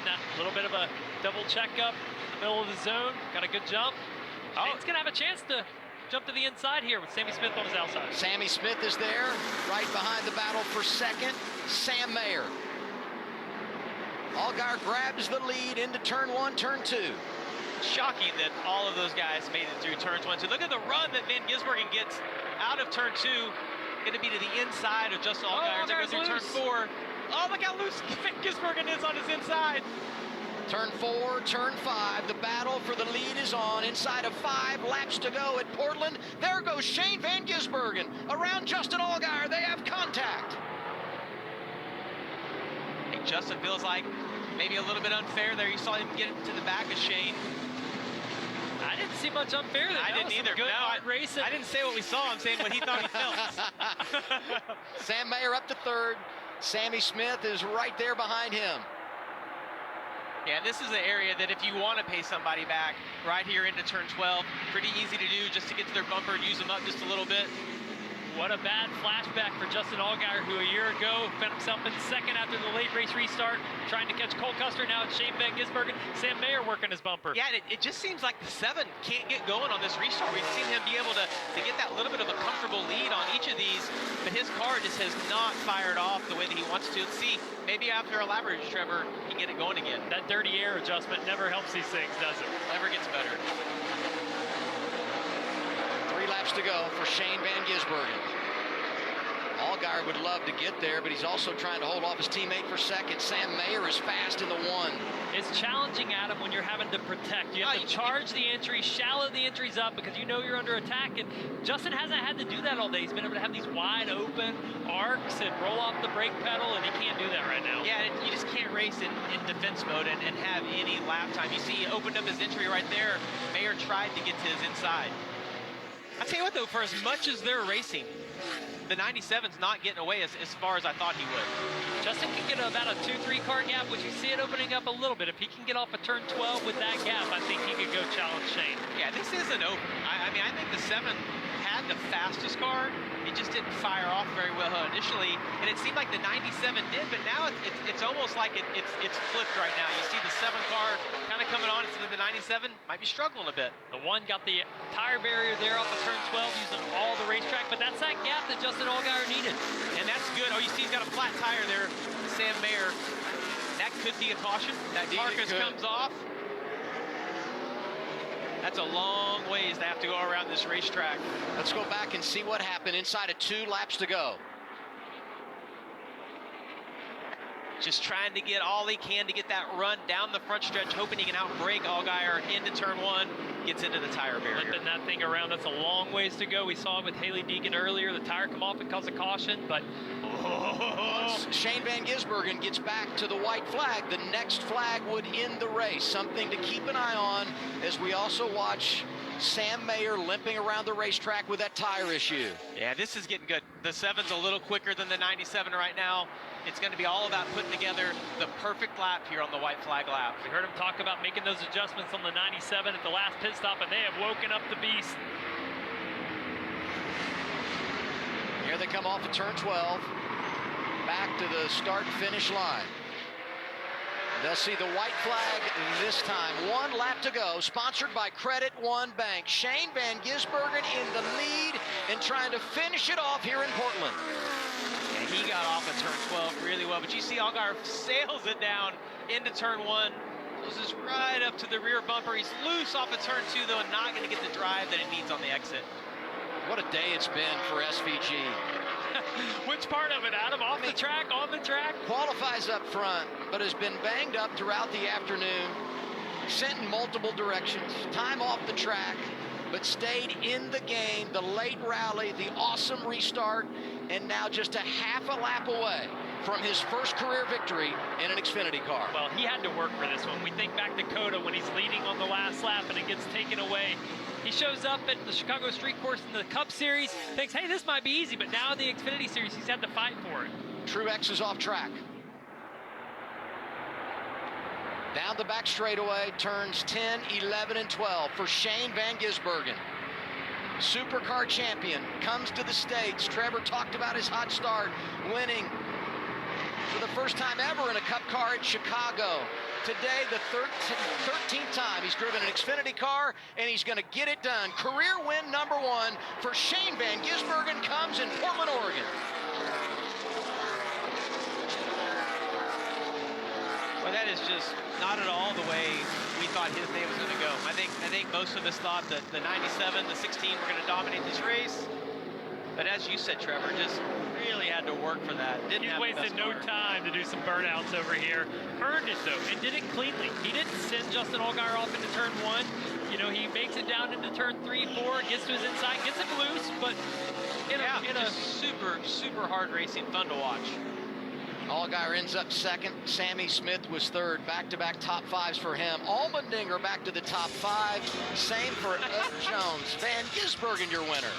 that little bit of a double checkup in the middle of the zone. Got a good jump. Shane's going to have a chance to jump to the inside here with Sammy Smith on his outside. Sammy Smith is there, right behind the battle for second. Sam Mayer. Allgaier grabs the lead into turn 1, turn 2. Shocking that all of those guys made it through turns 1, 2. Look at the run that Van Gisbergen gets out of turn 2. Going to be to the inside of Justin Allgaier. They go through turn 4. Oh, look how loose Van Gisbergen is on his inside. Turn 4, turn 5, the battle for the lead is on. Inside of 5 laps to go at Portland. There goes Shane Van Gisbergen around Justin Allgaier. They have contact. I think Justin feels like maybe a little bit unfair there. You saw him get to the back of Shane. I didn't see much unfair there. I didn't either. Good hard racing. I didn't say what we saw. I'm saying what he thought he felt. Sam Mayer up to third. Sammy Smith is right there behind him. Yeah, this is an area that if you want to pay somebody back right here into turn 12, pretty easy to do just to get to their bumper and use them up just a little bit. What a bad flashback for Justin Allgaier, who a year ago found himself in second after the late race restart, trying to catch Cole Custer. Now it's Shane Van Gisbergen. Sam Mayer working his bumper. Yeah, it just seems like the 7 can't get going on this restart. We've seen him be able to get that little bit of a comfortable lead on each of these, but his car just has not fired off the way that he wants to. Let's see, maybe after a lap race, Trevor, he can get it going again. That dirty air adjustment never helps these things, does it? Never gets better. 3 laps to go for Shane Van Gisbergen. Allgaier would love to get there, but he's also trying to hold off his teammate for second. Sam Mayer is fast in the 1. It's challenging, Adam, when you're having to protect. You have to charge the entry, shallow the entries up because you know you're under attack. And Justin hasn't had to do that all day. He's been able to have these wide open arcs and roll off the brake pedal, and he can't do that right now. Yeah, you just can't race in defense mode and have any lap time. You see he opened up his entry right there. Mayer tried to get to his inside. I'll tell you what, though, for as much as they're racing, the 97's not getting away as far as I thought he would. Justin can get about a 2-3 car gap, which you see it opening up a little bit. If he can get off of turn 12 with that gap, I think he could go challenge Shane. Yeah, this isn't over. I mean, I think the 7 had the fastest car. It just didn't fire off very well initially, and it seemed like the 97 did, but now it's almost like it's flipped right now. You see the 7 car kind of coming on, instead of the 97 might be struggling a bit. The 1 got the tire barrier there off of turn 12 using all the racetrack, but that's that gap that Justin Allgaier needed. And that's good. Oh, you see he's got a flat tire there, Sam Mayer. That could be a caution. That carcass comes off. That's a long ways to have to go around this racetrack. Let's go back and see what happened inside of 2 laps to go. Just trying to get all he can to get that run down the front stretch, hoping he can outbrake Allgaier into turn 1, gets into the tire barrier. Flipping that thing around, that's a long ways to go. We saw it with Haley Deegan earlier. The tire come off and cause a caution, but Shane Van Gisbergen gets back to the white flag. The next flag would end the race. Something to keep an eye on as we also watch Sam Mayer limping around the racetrack with that tire issue. Yeah, this is getting good. The 7's a little quicker than the 97 right now. It's going to be all about putting together the perfect lap here on the white flag lap. We heard him talk about making those adjustments on the 97 at the last pit stop, and they have woken up the beast. Here they come off of turn 12, back to the start-finish line. They'll see the white flag this time. 1 lap to go, sponsored by Credit One Bank. Shane Van Gisbergen in the lead and trying to finish it off here in Portland. And he got off at turn 12 really well, but you see Allgaier sails it down into turn 1, closes right up to the rear bumper. He's loose off of turn 2, though, and not going to get the drive that he needs on the exit. What a day it's been for SVG. Which part of it, Adam? Off the track, on the track? Qualifies up front, but has been banged up throughout the afternoon, sent in multiple directions, time off the track, but stayed in the game, the late rally, the awesome restart, and now just a half a lap away from his first career victory in an Xfinity car. Well, he had to work for this one. We think back to Coda when he's leading on the last lap and it gets taken away. He shows up at the Chicago Street Course in the Cup Series, thinks, hey, this might be easy, but now in the Xfinity Series, he's had to fight for it. Truex is off track. Down the back straightaway, turns 10, 11, and 12 for Shane Van Gisbergen. Supercar champion, comes to the States. Trevor talked about his hot start, winning for the first time ever in a Cup car at Chicago. Today, the 13th time he's driven an Xfinity car, and he's going to get it done. Career win number 1 for Shane Van Gisbergen comes in Portland, Oregon. Well, that is just not at all the way we thought his day was going to go. I think most of us thought that the 97, the 16 were going to dominate this race. But as you said, Trevor, just really had to work for that. He wasted no time to do some burnouts over here. Earned it, though, and did it cleanly. He didn't send Justin Allgaier off into turn 1. You know, he makes it down into turn 3, 4, gets to his inside, gets him loose, but in a super, super hard racing, fun to watch. Allgaier ends up second. Sammy Smith was third. Back-to-back top 5s for him. Allmendinger back to the top 5. Same for Ed Jones. Van Gisbergen, your winner.